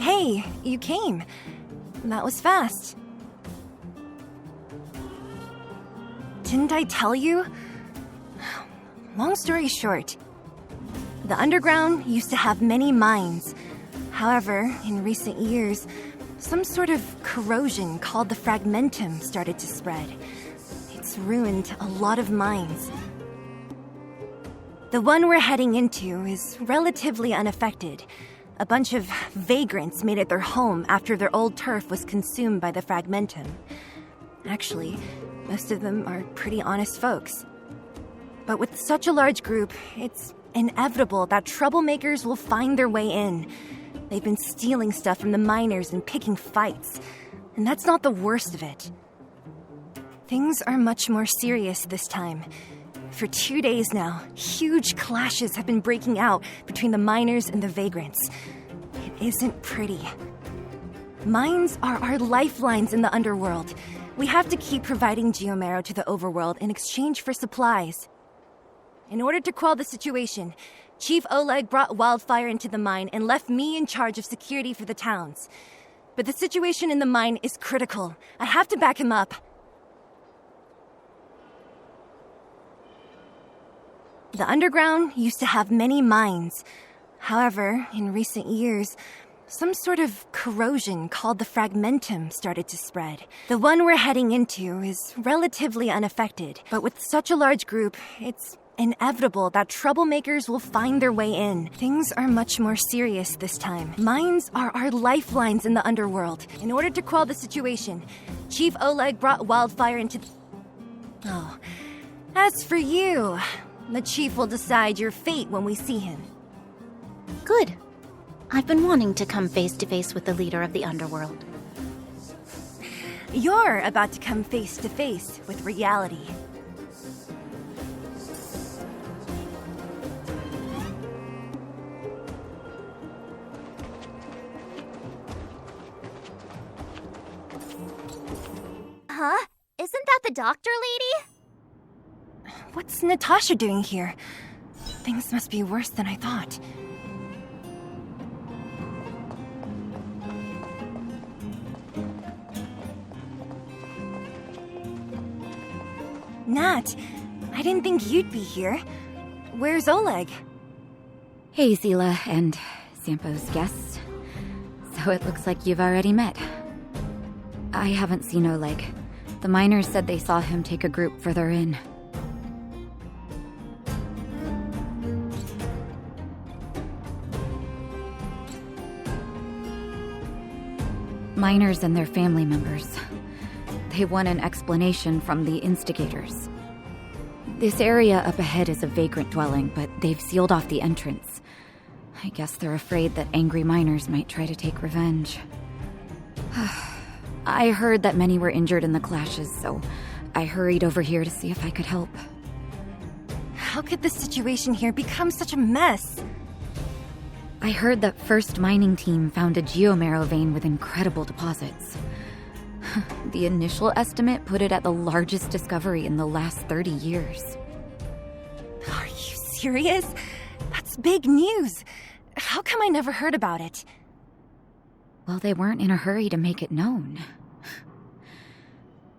Hey, you came. That was fast. Didn't I tell you? Long story short, the underground used to have many mines. However, in recent years, some sort of corrosion called the fragmentum started to spread. It's ruined a lot of mines. The one we're heading into is relatively unaffected. A bunch of vagrants made it their home after their old turf was consumed by the fragmentum. Actually, most of them are pretty honest folks. But with such a large group, it's inevitable that troublemakers will find their way in. They've been stealing stuff from the miners and picking fights. And that's not the worst of it. Things are much more serious this time. For 2 days now, huge clashes have been breaking out between the miners and the vagrants. It isn't pretty. Mines are our lifelines in the underworld. We have to keep providing geomarrow to the overworld in exchange for supplies. In order to quell the situation, Chief Oleg brought wildfire into the mine and left me in charge of security for the towns. But the situation in the mine is critical. I have to back him up. The underground used to have many mines. However, in recent years, some sort of corrosion called the fragmentum started to spread. The one we're heading into is relatively unaffected, but with such a large group, it's inevitable that troublemakers will find their way in. Things are much more serious this time. Mines are our lifelines in the underworld. In order to quell the situation, Chief Oleg brought wildfire into... Oh, as for you, the chief will decide your fate when we see him. Good. I've been wanting to come face to face with the leader of the underworld. You're about to come face to face with reality. Huh? Isn't that the doctor lady? What's Natasha doing here? Things must be worse than I thought. Nat, I didn't think you'd be here. Where's Oleg? Hey, Zila and Sampo's guests. So it looks like you've already met. I haven't seen Oleg. The miners said they saw him take a group further in. Miners and their family members. They want an explanation from the instigators. This area up ahead is a vagrant dwelling, but they've sealed off the entrance. I guess they're afraid that angry miners might try to take revenge. I heard that many were injured in the clashes, so I hurried over here to see if I could help. How could the situation here become such a mess? I heard that First Mining Team found a geomarrow vein with incredible deposits. The initial estimate put it at the largest discovery in the last 30 years. Are you serious? That's big news. How come I never heard about it? Well, they weren't in a hurry to make it known.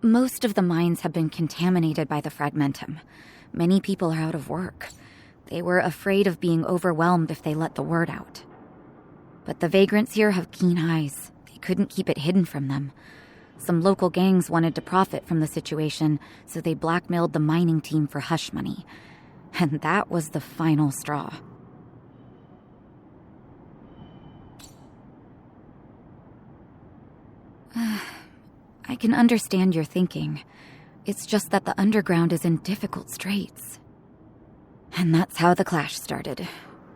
Most of the mines have been contaminated by the fragmentum. Many people are out of work. They were afraid of being overwhelmed if they let the word out. But the vagrants here have keen eyes. They couldn't keep it hidden from them. Some local gangs wanted to profit from the situation, so they blackmailed the mining team for hush money. And that was the final straw. I can understand your thinking. It's just that the underground is in difficult straits. And that's how the clash started.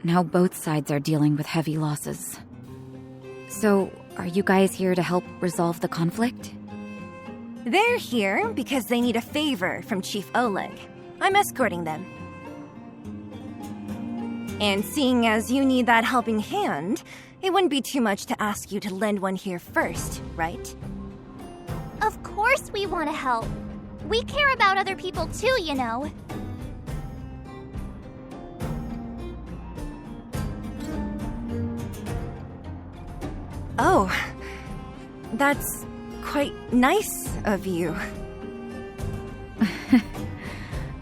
Now both sides are dealing with heavy losses. So, are you guys here to help resolve the conflict? They're here because they need a favor from Chief Oleg. I'm escorting them. And seeing as you need that helping hand, it wouldn't be too much to ask you to lend one here first, right? Of course we want to help. We care about other people too, you know. Oh, that's quite nice of you.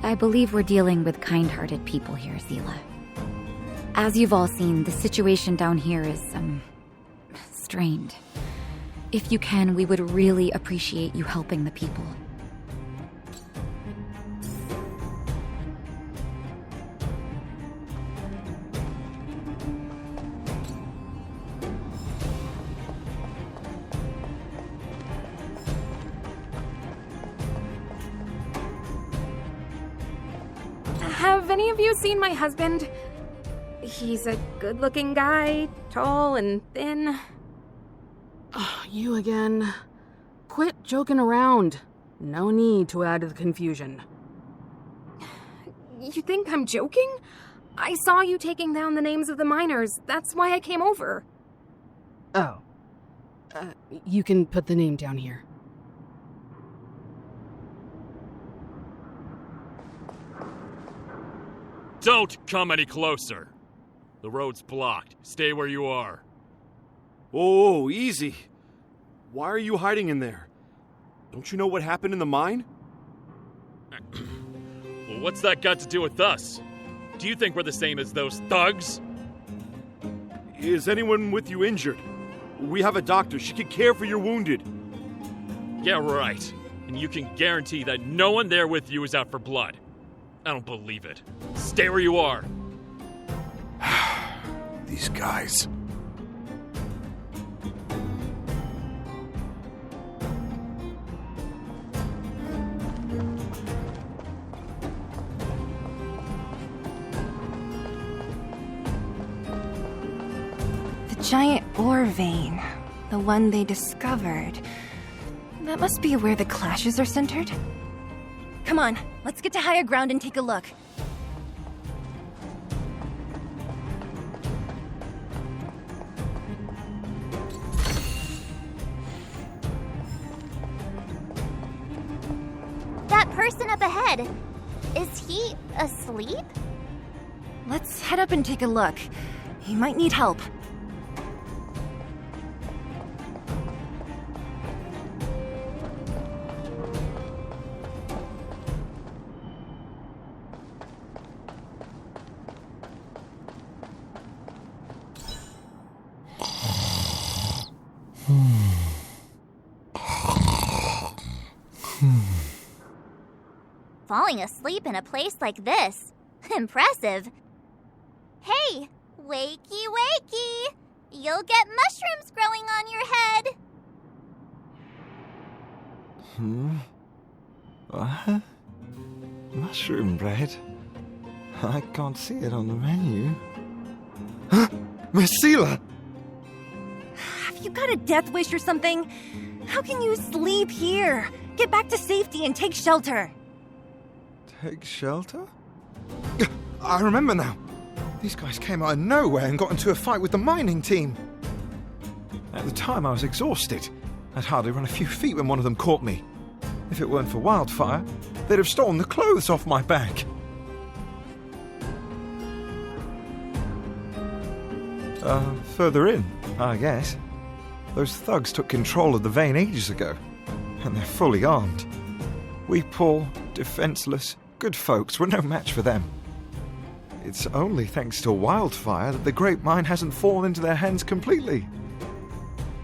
I believe we're dealing with kind-hearted people here, Zila. As you've all seen, the situation down here is, strained. If you can, we would really appreciate you helping the people. Have any of you seen my husband? He's a good-looking guy, tall and thin. Oh, you again. Quit joking around. No need to add to the confusion. You think I'm joking? I saw you taking down the names of the miners. That's why I came over. Oh. You can put the name down here. Don't come any closer. The road's blocked. Stay where you are. Oh, easy. Why are you hiding in there? Don't you know what happened in the mine? Well, what's that got to do with us? Do you think we're the same as those thugs? Is anyone with you injured? We have a doctor. She can care for your wounded. Yeah, right. And you can guarantee that no one there with you is out for blood. I don't believe it. Stay where you are. These guys. The giant ore vein. The one they discovered. That must be where the clashes are centered. Come on, let's get to higher ground and take a look. That person up ahead, is he asleep? Let's head up and take a look. He might need help. Falling asleep in a place like this. Impressive. Hey, wakey wakey! You'll get mushrooms growing on your head. What? Mushroom bread? I can't see it on the menu. Miss Seela! Have you got a death wish or something? How can you sleep here? Get back to safety and take shelter. Take shelter? I remember now. These guys came out of nowhere and got into a fight with the mining team. At the time, I was exhausted. I'd hardly run a few feet when one of them caught me. If it weren't for Wildfire, they'd have stolen the clothes off my back. Further in, I guess. Those thugs took control of the vein ages ago, and they're fully armed. We poor, defenseless, good folks were no match for them. It's only thanks to Wildfire that the Great Mine hasn't fallen into their hands completely.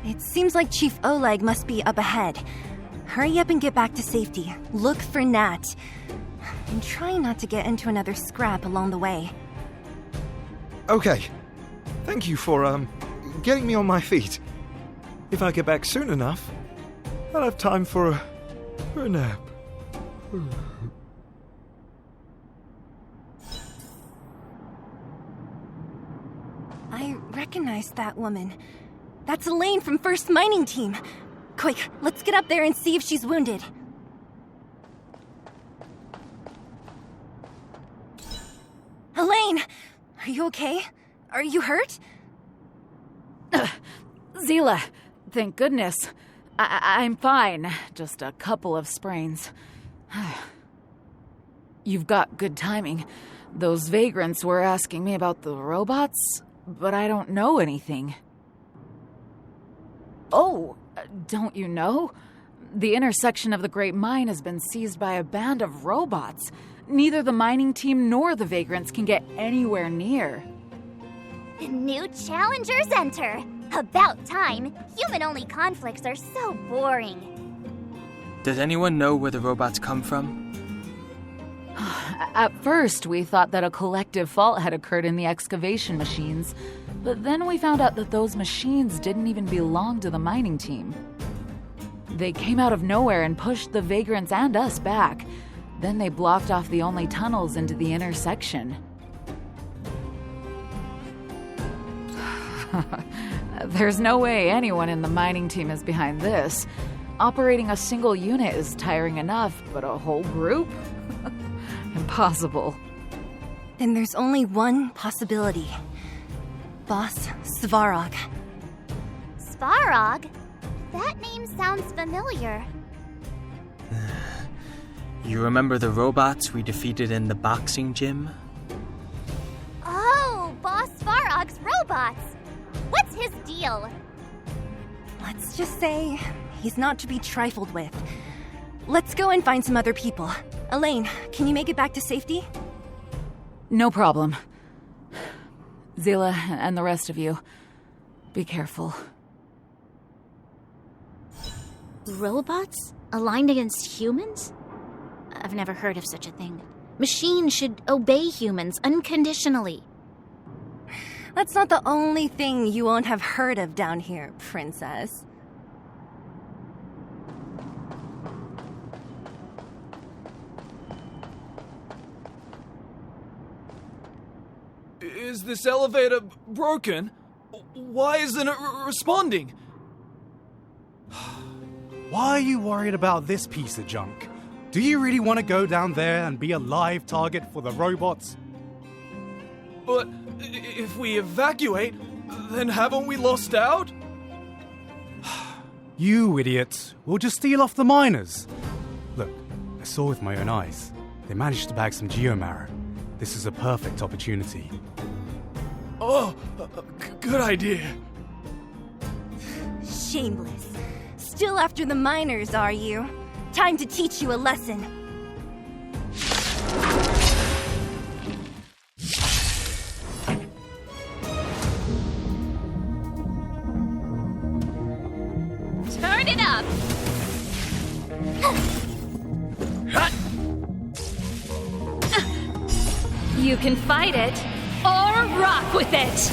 It seems like Chief Oleg must be up ahead. Hurry up and get back to safety. Look for Nat. And try not to get into another scrap along the way. Okay. Thank you for, getting me on my feet. If I get back soon enough, I'll have time for a nap. I recognize that woman. That's Elaine from First Mining Team. Quick, let's get up there and see if she's wounded. Elaine! Are you okay? Are you hurt? Zila, thank goodness. I'm fine. Just a couple of sprains. You've got good timing. Those vagrants were asking me about the robots, but I don't know anything. Oh, don't you know? The intersection of the Great Mine has been seized by a band of robots. Neither the mining team nor the vagrants can get anywhere near. New challengers enter. About time. Human-only conflicts are so boring. Does anyone know where the robots come from? At first, we thought that a collective fault had occurred in the excavation machines, but then we found out that those machines didn't even belong to the mining team. They came out of nowhere and pushed the vagrants and us back. Then they blocked off the only tunnels into the intersection. There's no way anyone in the mining team is behind this. Operating a single unit is tiring enough, but a whole group? Impossible. Then there's only one possibility. Boss Svarog. Svarog? That name sounds familiar. You remember the robots we defeated in the boxing gym? Oh, Boss Svarog's robots! What's his deal? Let's just say he's not to be trifled with. Let's go and find some other people. Elaine, can you make it back to safety? No problem. Zila and the rest of you, be careful. Robots? Aligned against humans? I've never heard of such a thing. Machines should obey humans unconditionally. That's not the only thing you won't have heard of down here, Princess. Is this elevator broken? Why isn't it responding? Why are you worried about this piece of junk? Do you really want to go down there and be a live target for the robots? But if we evacuate, then haven't we lost out? You idiots. We'll just steal off the miners. Look, I saw with my own eyes. They managed to bag some geomarrow. This is a perfect opportunity. Oh, good idea. Shameless. Still after the miners, are you? Time to teach you a lesson. Turn it up! You can fight it, or rock with it!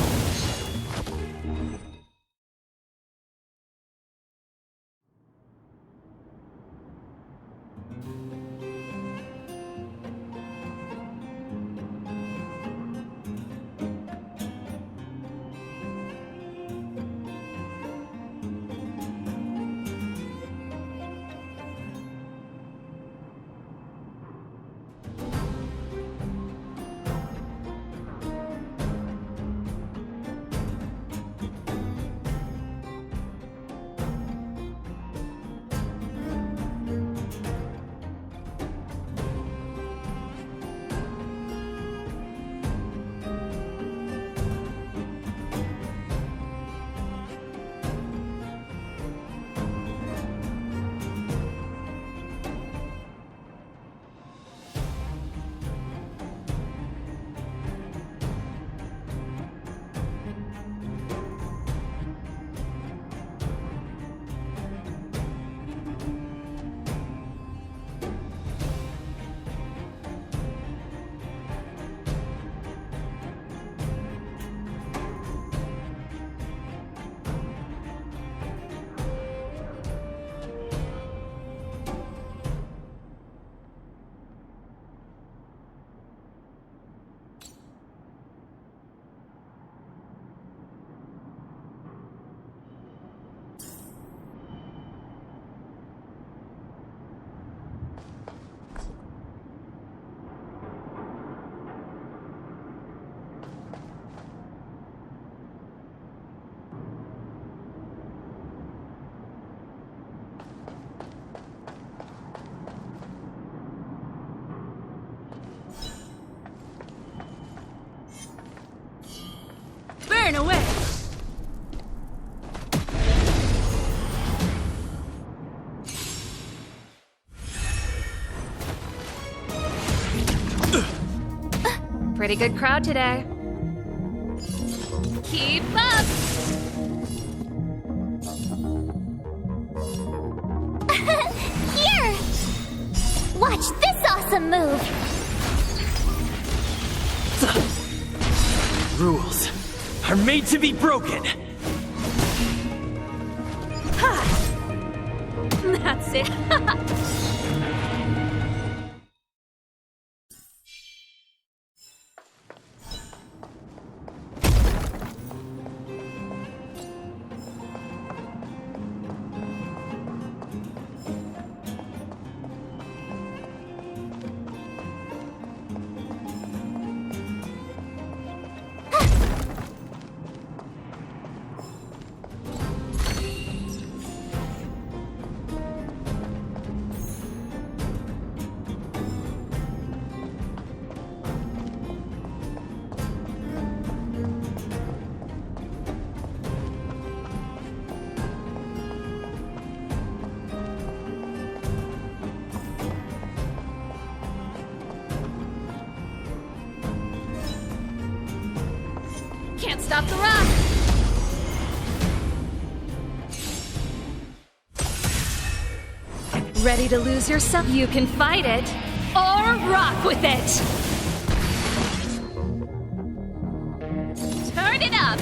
Pretty good crowd today. Keep up! Here! Watch this awesome move! Rules are made to be broken. That's it. Can't stop the rock! Ready to lose yourself? You can fight it, or rock with it! Turn it up!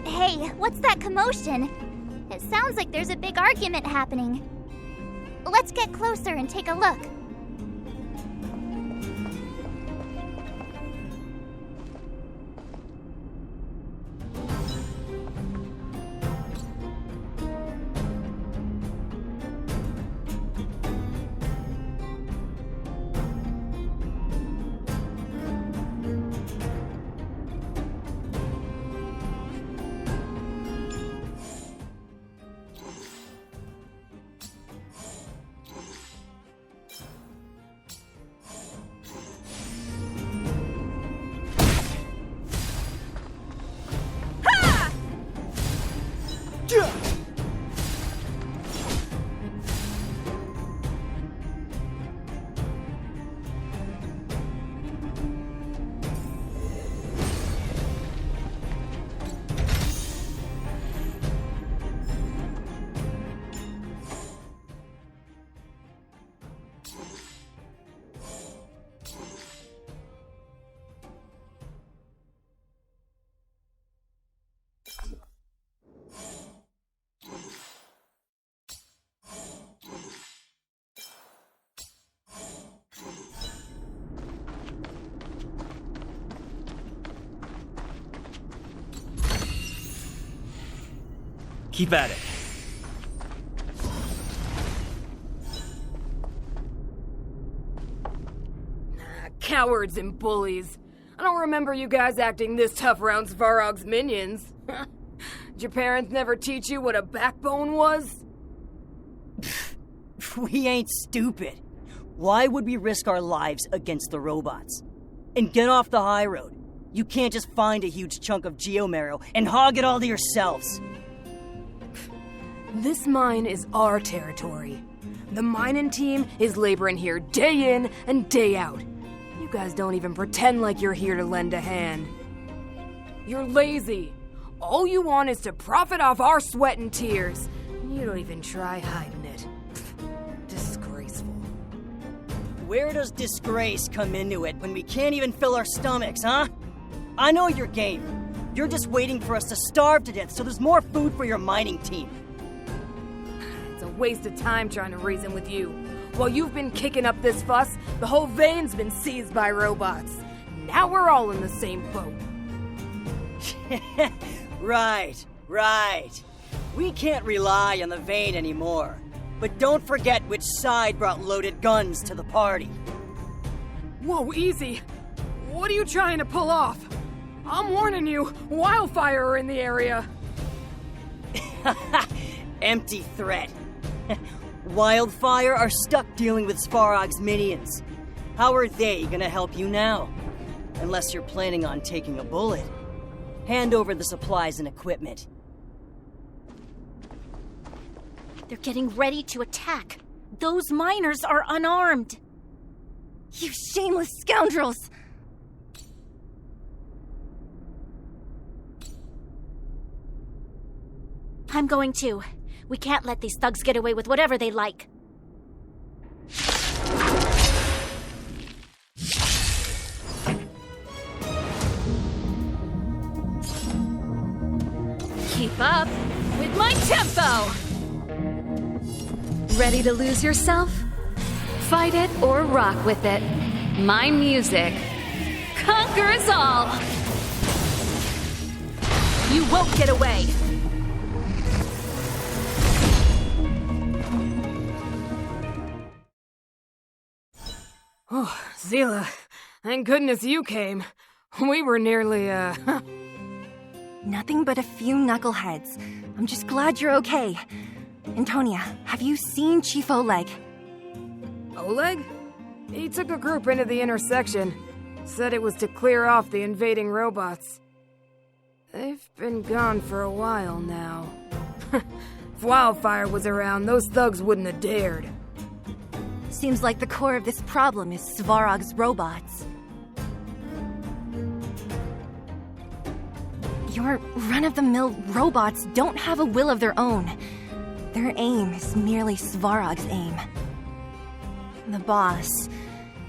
Hey, what's that commotion? It sounds like there's a big argument happening. Let's get closer and take a look. Keep at it. Cowards and bullies. I don't remember you guys acting this tough around Svarog's minions. Did your parents never teach you what a backbone was? We ain't stupid. Why would we risk our lives against the robots? And get off the high road. You can't just find a huge chunk of geomarrow and hog it all to yourselves. This mine is our territory. The mining team is laboring here day in and day out. You guys don't even pretend like you're here to lend a hand. You're lazy. All you want is to profit off our sweat and tears. You don't even try hiding it. Disgraceful. Where does disgrace come into it when we can't even fill our stomachs, huh? I know your game. You're just waiting for us to starve to death so there's more food for your mining team. It's a waste of time trying to reason with you. While you've been kicking up this fuss, the whole vein's been seized by robots. Now we're all in the same boat. Right. We can't rely on the vein anymore. But don't forget which side brought loaded guns to the party. Whoa, easy. What are you trying to pull off? I'm warning you, wildfire are in the area. Empty threat. Wildfire are stuck dealing with Svarog's minions. How are they gonna help you now? Unless you're planning on taking a bullet. Hand over the supplies and equipment. They're getting ready to attack. Those miners are unarmed. You shameless scoundrels! I'm going too. We can't let these thugs get away with whatever they like. Keep up with my tempo! Ready to lose yourself? Fight it or rock with it. My music conquers all! You won't get away! Oh, Zila, thank goodness you came. We were nearly, Nothing but a few knuckleheads. I'm just glad you're okay. Antonia, have you seen Chief Oleg? Oleg? He took a group into the intersection. Said it was to clear off the invading robots. They've been gone for a while now. If Wildfire was around, those thugs wouldn't have dared. Seems like the core of this problem is Svarog's robots. Your run-of-the-mill robots don't have a will of their own. Their aim is merely Svarog's aim. The boss,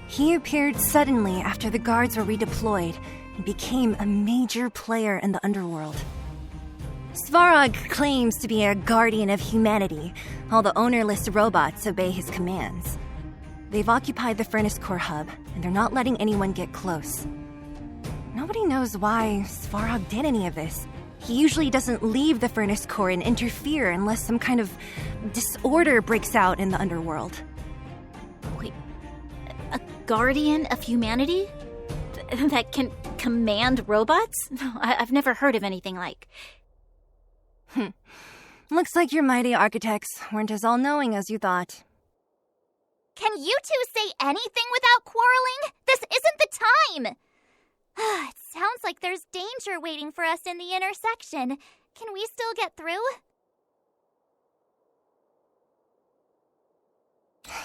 he appeared suddenly after the guards were redeployed and became a major player in the underworld. Svarog claims to be a guardian of humanity, while the ownerless robots obey his commands. They've occupied the Furnace Core hub, and they're not letting anyone get close. Nobody knows why Svarog did any of this. He usually doesn't leave the Furnace Core and interfere unless some kind of disorder breaks out in the underworld. Wait, a guardian of humanity? That can command robots? I've never heard of anything like. Looks like your mighty architects weren't as all-knowing as you thought. Can you two say anything without quarreling? This isn't the time! It sounds like there's danger waiting for us in the intersection. Can we still get through?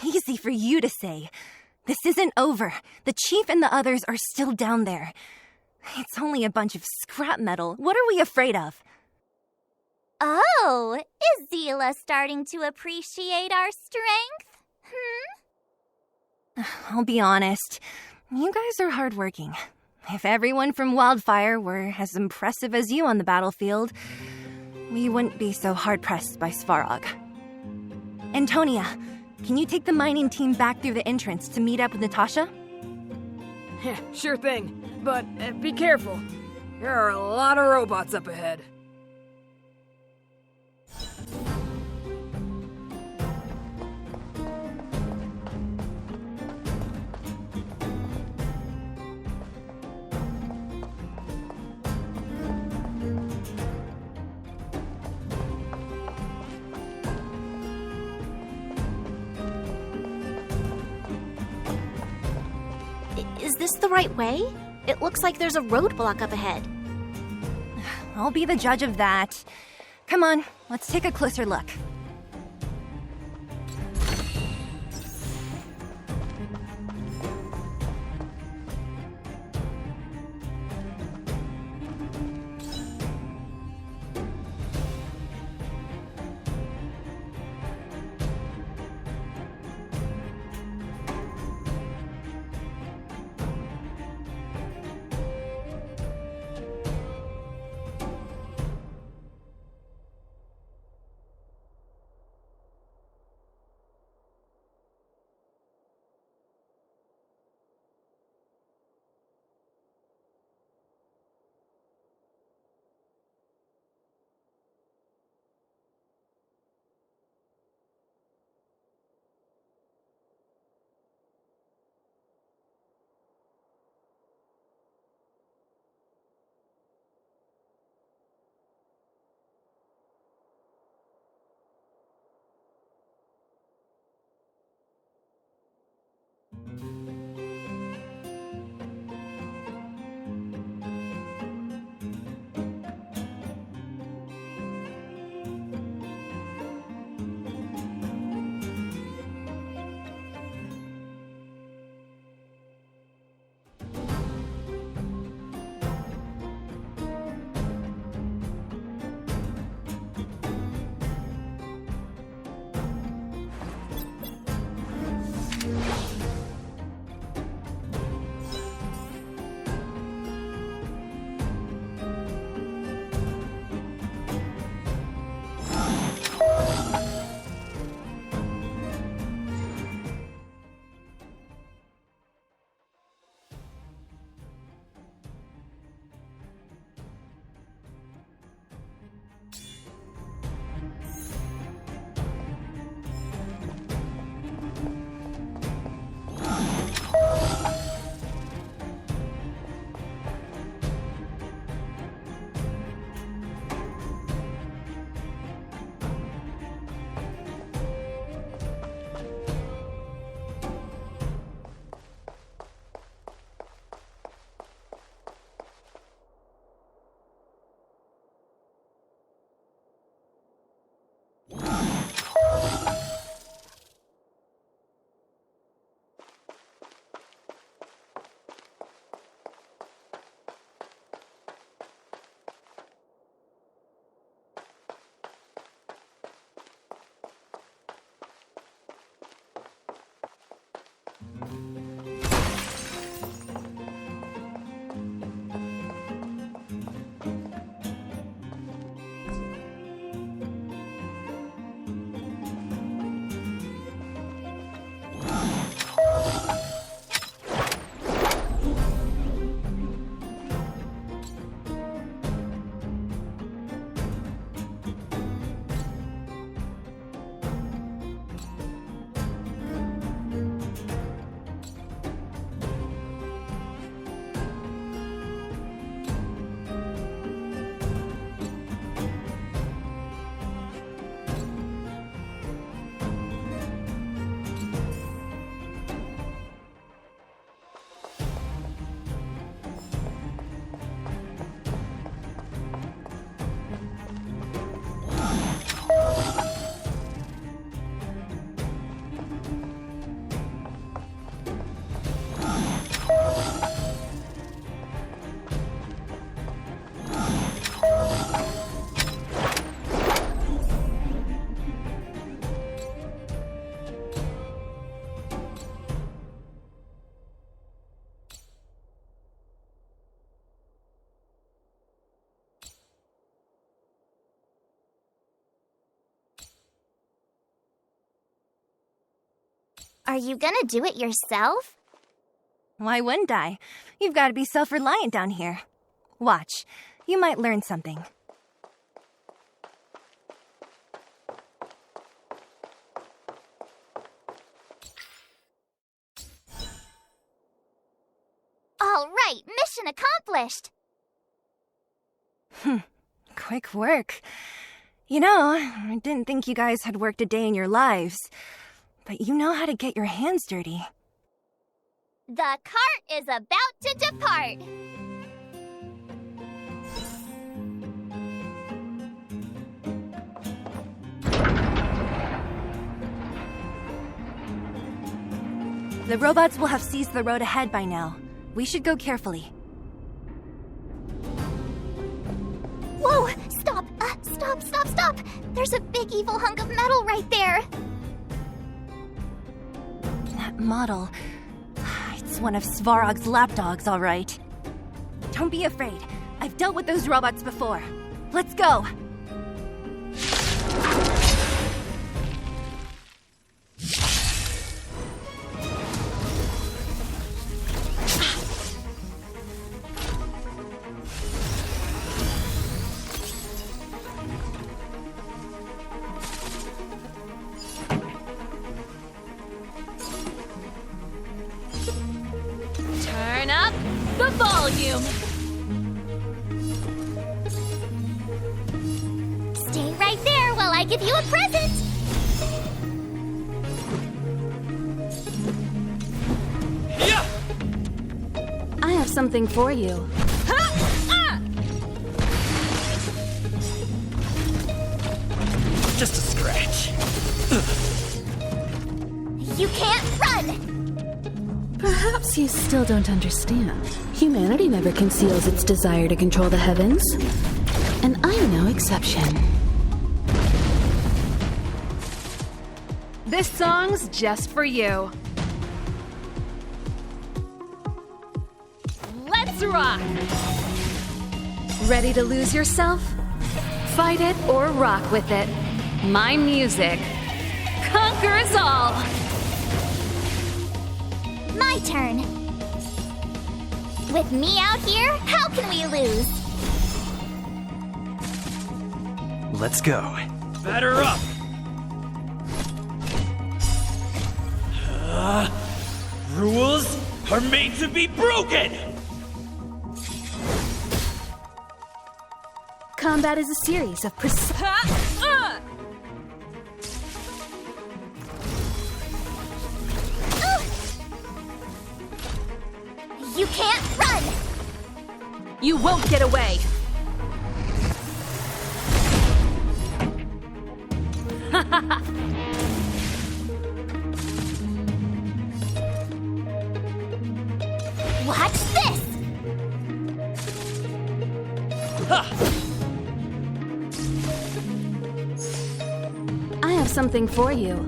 Easy for you to say. This isn't over. The chief and the others are still down there. It's only a bunch of scrap metal. What are we afraid of? Oh, is Zila starting to appreciate our strength? I'll be honest. You guys are hardworking. If everyone from Wildfire were as impressive as you on the battlefield, we wouldn't be so hard-pressed by Svarog. Antonia, can you take the mining team back through the entrance to meet up with Natasha? Yeah, sure thing. But be careful. There are a lot of robots up ahead. Is this the right way? It looks like there's a roadblock up ahead. I'll be the judge of that. Come on, let's take a closer look. Are you gonna do it yourself? Why wouldn't I? You've got to be self-reliant down here. Watch. You might learn something. All right, mission accomplished! Quick work. You know, I didn't think you guys had worked a day in your lives, but you know how to get your hands dirty. The cart is about to depart! The robots will have seized the road ahead by now. We should go carefully. Whoa! Stop! Stop! There's a big evil hunk of metal right there! That model... It's one of Svarog's lapdogs, all right. Don't be afraid. I've dealt with those robots before. Let's go! Turn up the volume. Stay right there while I give you a present! Yeah! I have something for you. Just a scratch. You can't run! Perhaps you still don't understand. Humanity never conceals its desire to control the heavens. And I'm no exception. This song's just for you. Let's rock! Ready to lose yourself? Fight it or rock with it. My music conquers all. My turn. With me out here, how can we lose? Let's go. Batter up! Rules are made to be broken! Combat is a series of You can't run! You won't get away! Watch this! I have something for you.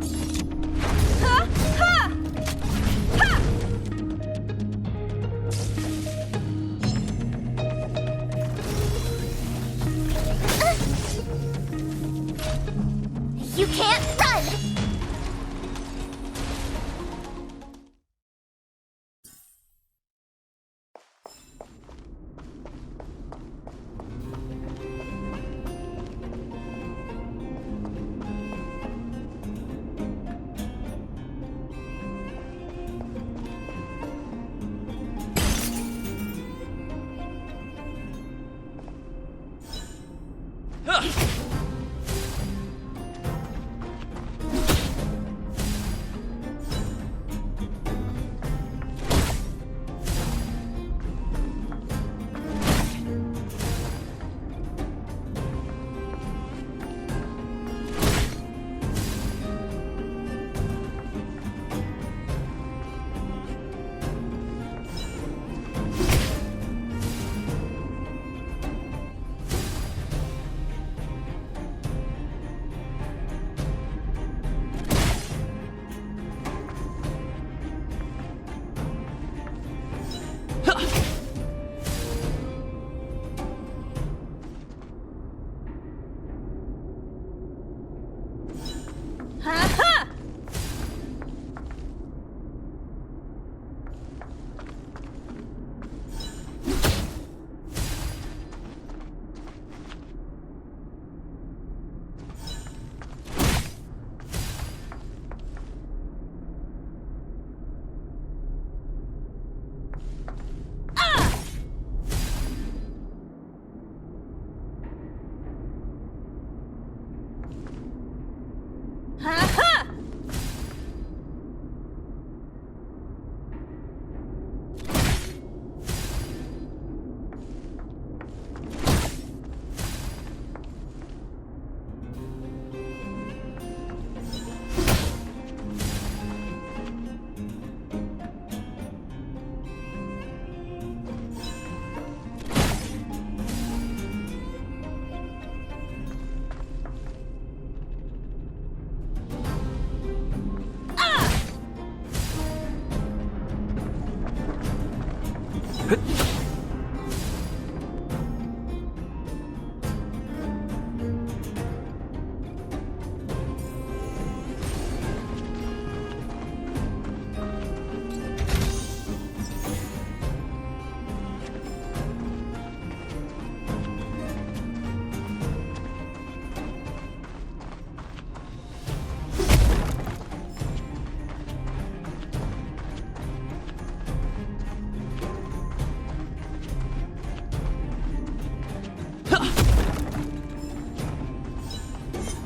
You can't run!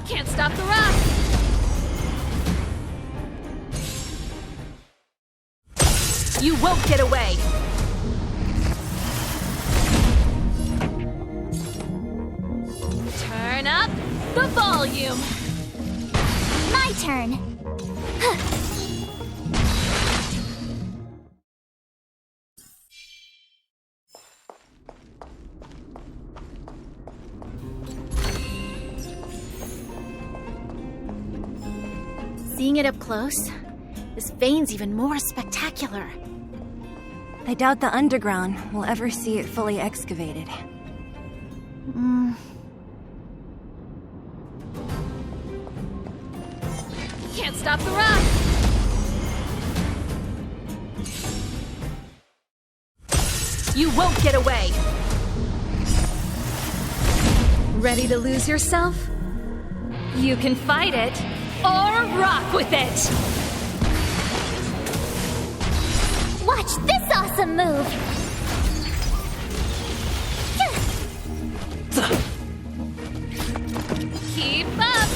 Can't stop the rock! You won't get away! Turn up the volume! My turn. Seeing it up close, this vein's even more spectacular. I doubt the underground will ever see it fully excavated. Can't stop the rock! You won't get away! Ready to lose yourself? You can fight it or rock with it! Watch this awesome move! Keep up!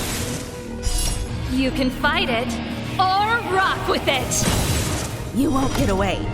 You can fight it or rock with it! You won't get away.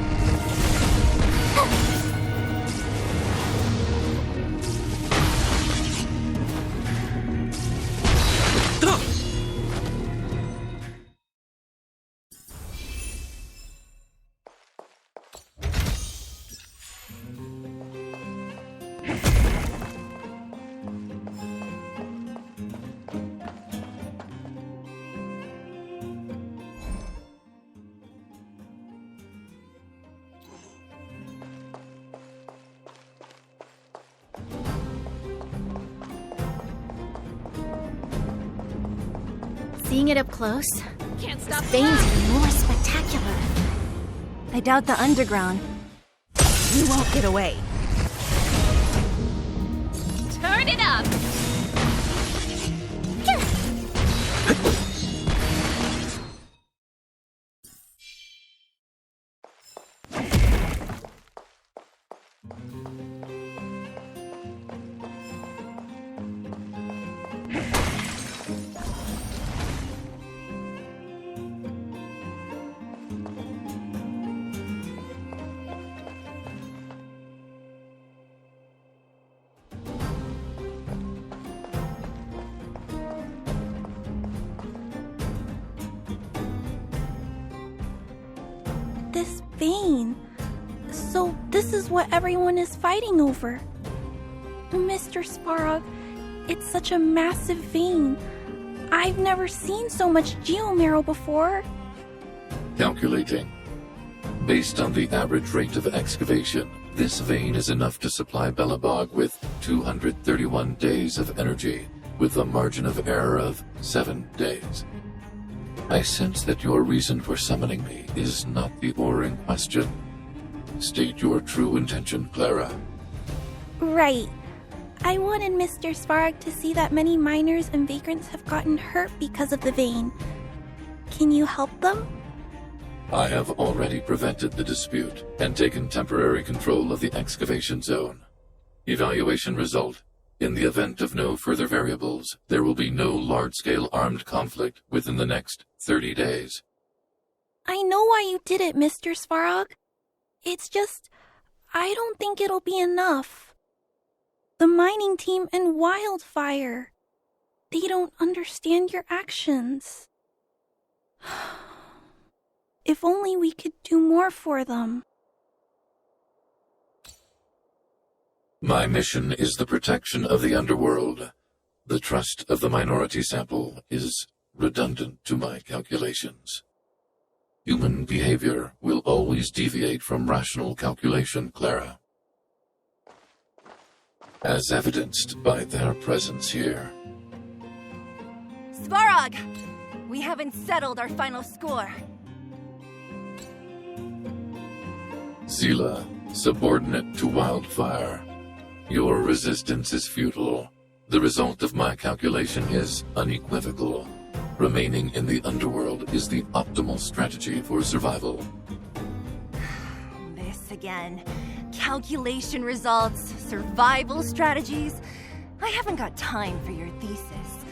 Seeing it up close, Can't this stop the vein's rock! even more spectacular. I doubt the underground. You won't get away. Turn it up! This vein. So this is what everyone is fighting over. Mr. Sparog, it's such a massive vein. I've never seen so much geomarrow before. Calculating. Based on the average rate of excavation, this vein is enough to supply Belobog with 231 days of energy, with a margin of error of 7 days. I sense that your reason for summoning me is not the ore in question. State your true intention, Clara. Right. I wanted Mr. Sparog to see that many miners and vagrants have gotten hurt because of the vein. Can you help them? I have already prevented the dispute and taken temporary control of the excavation zone. Evaluation result. In the event of no further variables, there will be no large-scale armed conflict within the next 30 days. I know why you did it, Mr. Sparog. It's just, I don't think it'll be enough. The mining team and Wildfire. They don't understand your actions. If only we could do more for them. My mission is the protection of the underworld. The trust of the minority sample is redundant to my calculations. Human behavior will always deviate from rational calculation, Clara. As evidenced by their presence here. Svarog! We haven't settled our final score. Zila, subordinate to Wildfire. Your resistance is futile. The result of my calculation is unequivocal. Remaining in the underworld is the optimal strategy for survival. This again. Calculation results, survival strategies. I haven't got time for your thesis.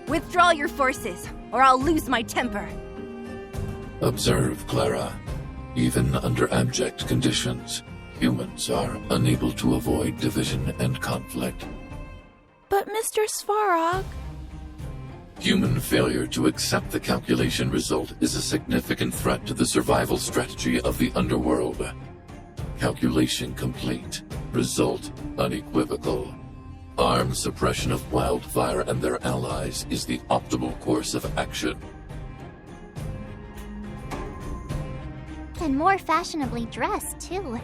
Withdraw your forces, or I'll lose my temper. Observe, Clara. Even under abject conditions, humans are unable to avoid division and conflict. But Mr. Svarog... Human failure to accept the calculation result is a significant threat to the survival strategy of the underworld. Calculation complete. Result unequivocal. Armed suppression of Wildfire and their allies is the optimal course of action. And more fashionably dressed, too.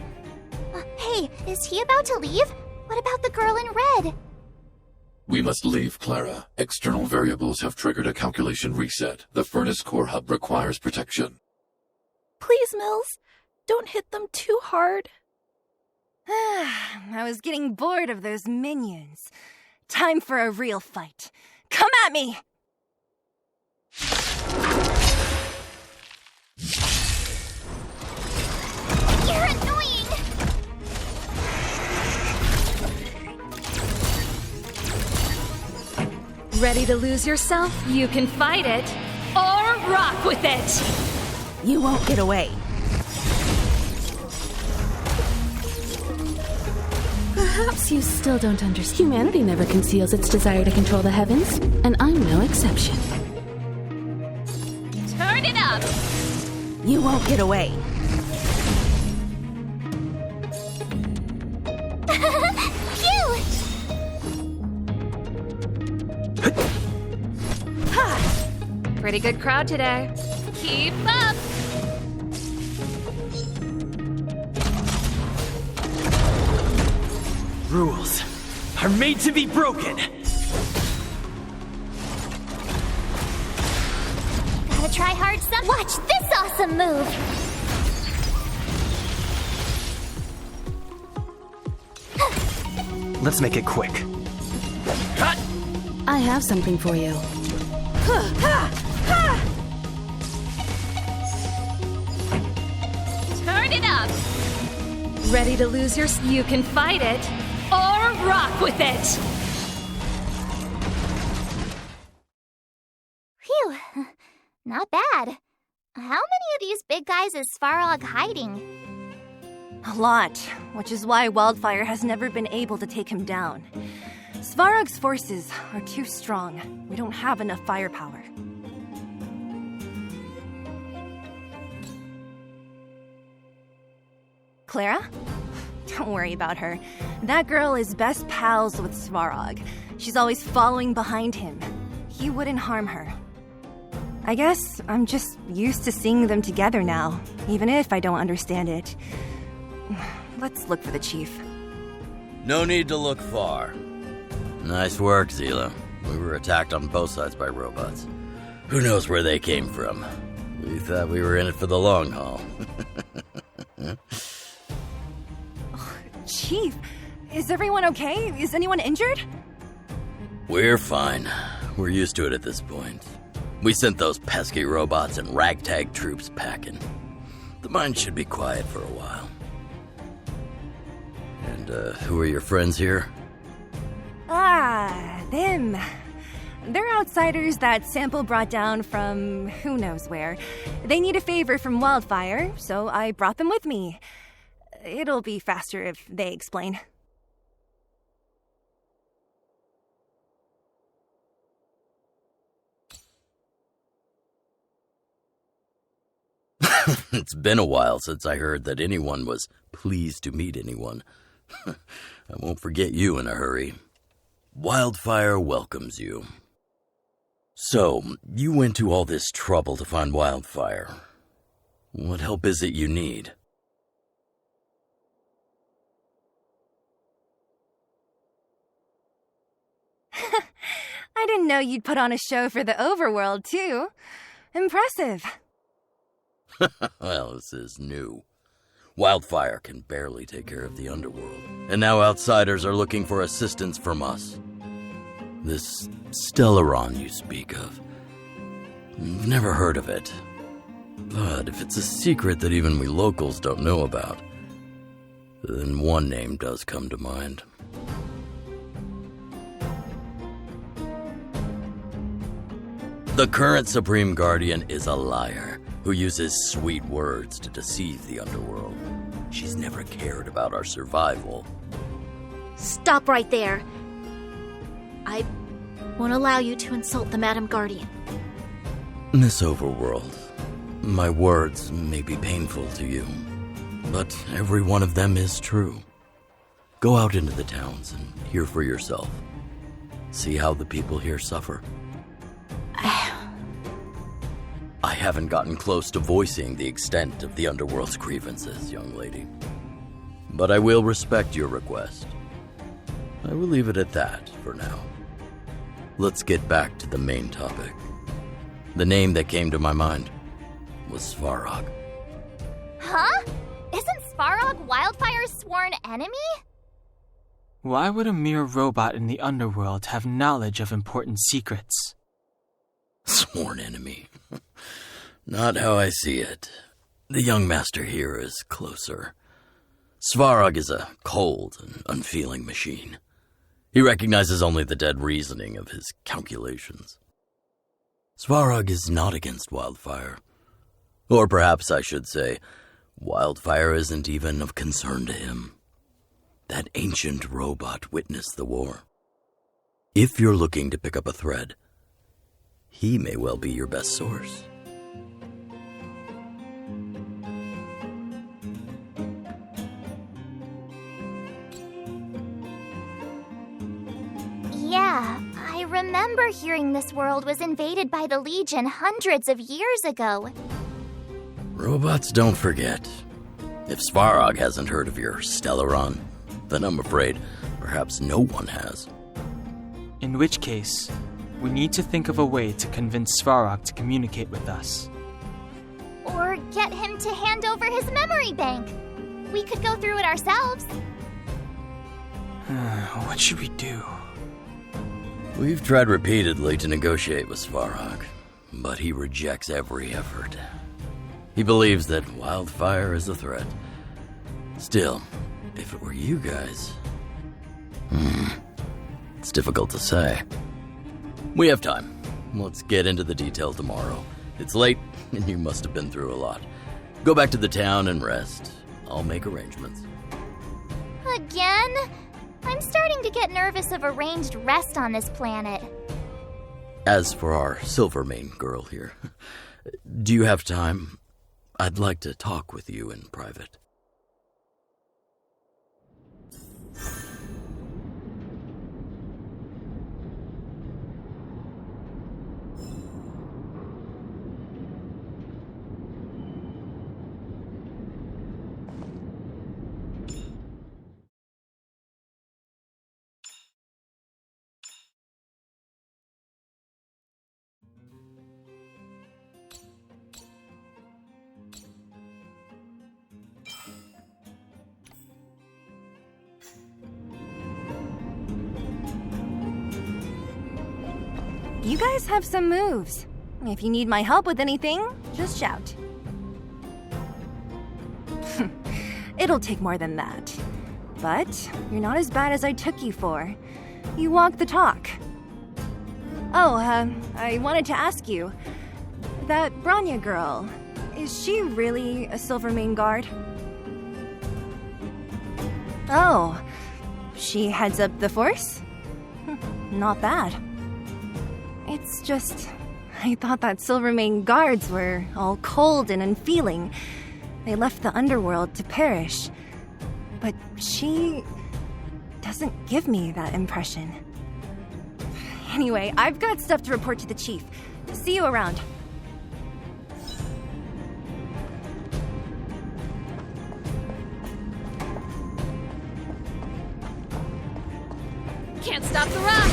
Hey, is he about to leave? What about the girl in red? We must leave, Clara. External variables have triggered a calculation reset. The furnace core hub requires protection. Please, Mills, don't hit them too hard. I was getting bored of those minions. Time for a real fight. Come at me! You're annoying! Ready to lose yourself? You can fight it or rock with it. You won't get away. Perhaps you still don't understand. Humanity never conceals its desire to control the heavens, and I'm no exception. Turn it up. You won't get away. Pretty good crowd today. Keep up. Rules are made to be broken. Gotta try hard some. Watch this awesome move. Let's make it quick. Cut! I have something for you. Turn it up. Ready to lose you can fight it or rock with it. Phew. Not bad. How many of these big guys is Svarog hiding? A lot, which is why Wildfire has never been able to take him down. Svarog's forces are too strong. We don't have enough firepower. Clara? Don't worry about her. That girl is best pals with Svarog. She's always following behind him. He wouldn't harm her. I guess I'm just used to seeing them together now, even if I don't understand it. Let's look for the chief. No need to look far. Nice work, Zila. We were attacked on both sides by robots. Who knows where they came from? We thought we were in it for the long haul. Chief, is everyone okay? Is anyone injured? We're fine. We're used to it at this point. We sent those pesky robots and ragtag troops packing. The mine should be quiet for a while. And, who are your friends here? Ah, them. They're outsiders that Sample brought down from who knows where. They need a favor from Wildfire, so I brought them with me. It'll be faster if they explain. It's been a while since I heard that anyone was pleased to meet anyone. I won't forget you in a hurry. Wildfire welcomes you. So, you went to all this trouble to find Wildfire. What help is it you need? I didn't know you'd put on a show for the overworld, too. Impressive. Well, this is new. Wildfire can barely take care of the underworld, and now outsiders are looking for assistance from us. This Stellaron you speak of, I've never heard of it. But if it's a secret that even we locals don't know about, then one name does come to mind. The current Supreme Guardian is a liar who uses sweet words to deceive the underworld. She's never cared about our survival. Stop right there. I won't allow you to insult the Madam Guardian. Miss Overworld, my words may be painful to you, but every one of them is true. Go out into the towns and hear for yourself. See how the people here suffer. I haven't gotten close to voicing the extent of the underworld's grievances, young lady. But I will respect your request. I will leave it at that for now. Let's get back to the main topic. The name that came to my mind was Svarog. Huh? Isn't Svarog Wildfire's sworn enemy? Why would a mere robot in the underworld have knowledge of important secrets? Sworn enemy. Not how I see it. The young master here is closer. Svarog is a cold and unfeeling machine. He recognizes only the dead reasoning of his calculations. Svarog is not against Wildfire. Or perhaps I should say, Wildfire isn't even of concern to him. That ancient robot witnessed the war. If you're looking to pick up a thread, he may well be your best source. Yeah, I remember hearing this world was invaded by the Legion hundreds of years ago. Robots don't forget. If Svarog hasn't heard of your Stellaron, then I'm afraid perhaps no one has. In which case, we need to think of a way to convince Svarog to communicate with us. Or get him to hand over his memory bank. We could go through it ourselves. What should we do? We've tried repeatedly to negotiate with Svarog, but he rejects every effort. He believes that Wildfire is a threat. Still, if it were you guys... it's difficult to say. We have time. Let's get into the details tomorrow. It's late, and you must have been through a lot. Go back to the town and rest. I'll make arrangements. Again? I'm starting to get nervous of arranged rest on this planet. As for our Silvermane girl here, do you have time? I'd like to talk with you in private. You guys have some moves. If you need my help with anything, just shout. It'll take more than that. But you're not as bad as I took you for. You walk the talk. Oh, I wanted to ask you. That Branya girl, is she really a Silvermane guard? Oh, she heads up the force? Not bad. It's just, I thought that Silvermane guards were all cold and unfeeling. They left the underworld to perish. But she doesn't give me that impression. Anyway, I've got stuff to report to the chief. See you around. Can't stop the rock!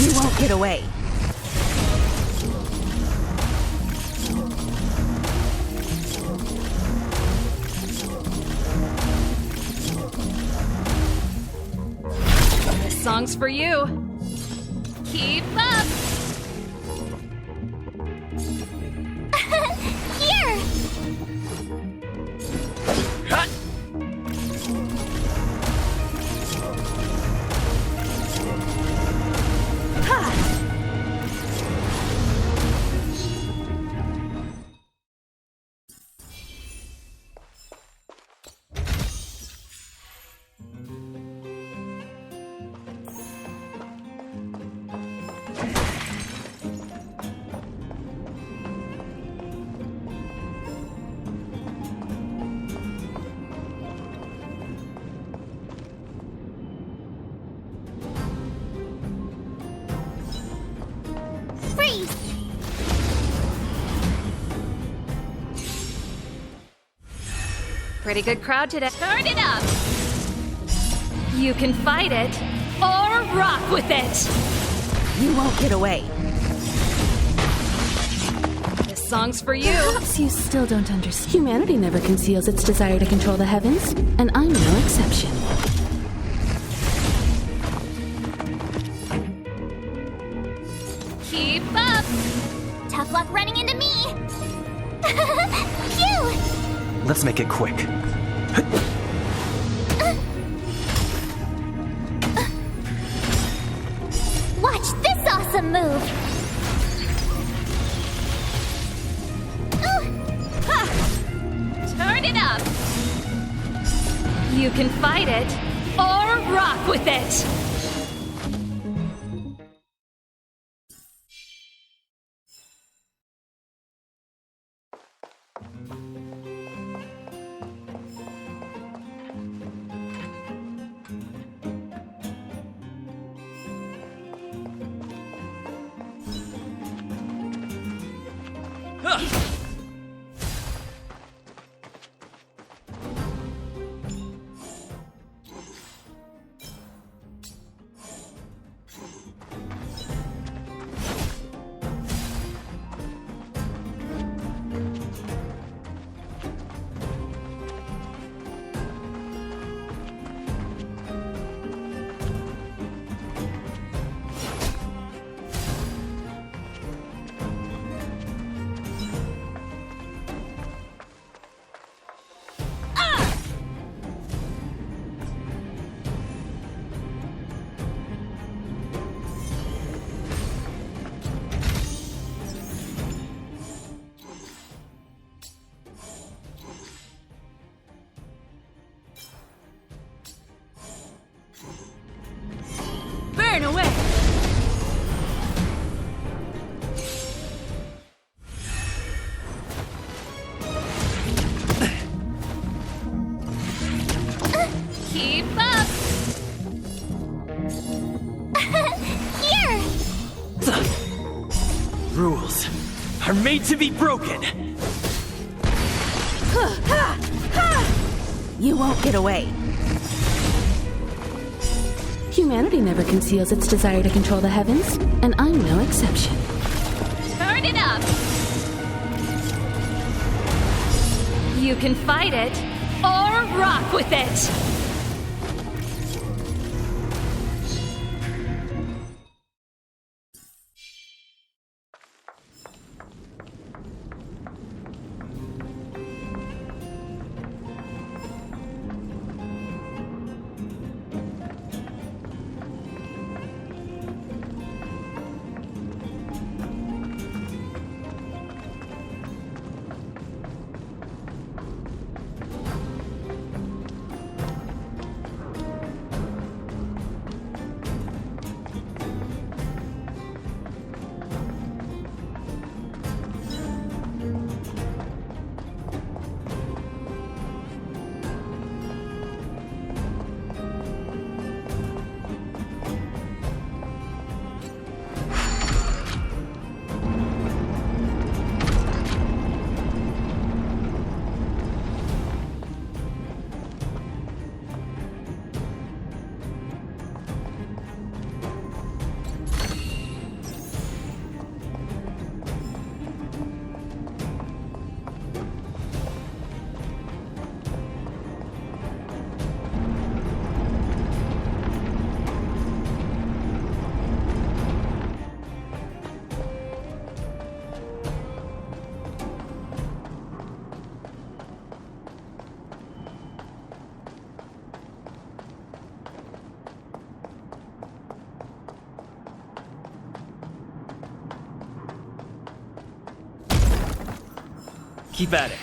You won't get away. This song's for you. Keep up! Here! Freeze! Pretty good crowd today. Turn it up! You can fight it, or rock with it! You won't get away. This song's for you. Perhaps you still don't understand. Humanity never conceals its desire to control the heavens, and I'm no exception. Keep up! Tough luck running into me! Phew! Let's make it quick. Watch this awesome move! Turn it up! You can fight it, or rock with it! Burn away! Keep up! Here! Rules are made to be broken. You won't get away. Humanity never conceals its desire to control the heavens, and I'm no exception. Turn it up! You can fight it, or rock with it! Keep at it.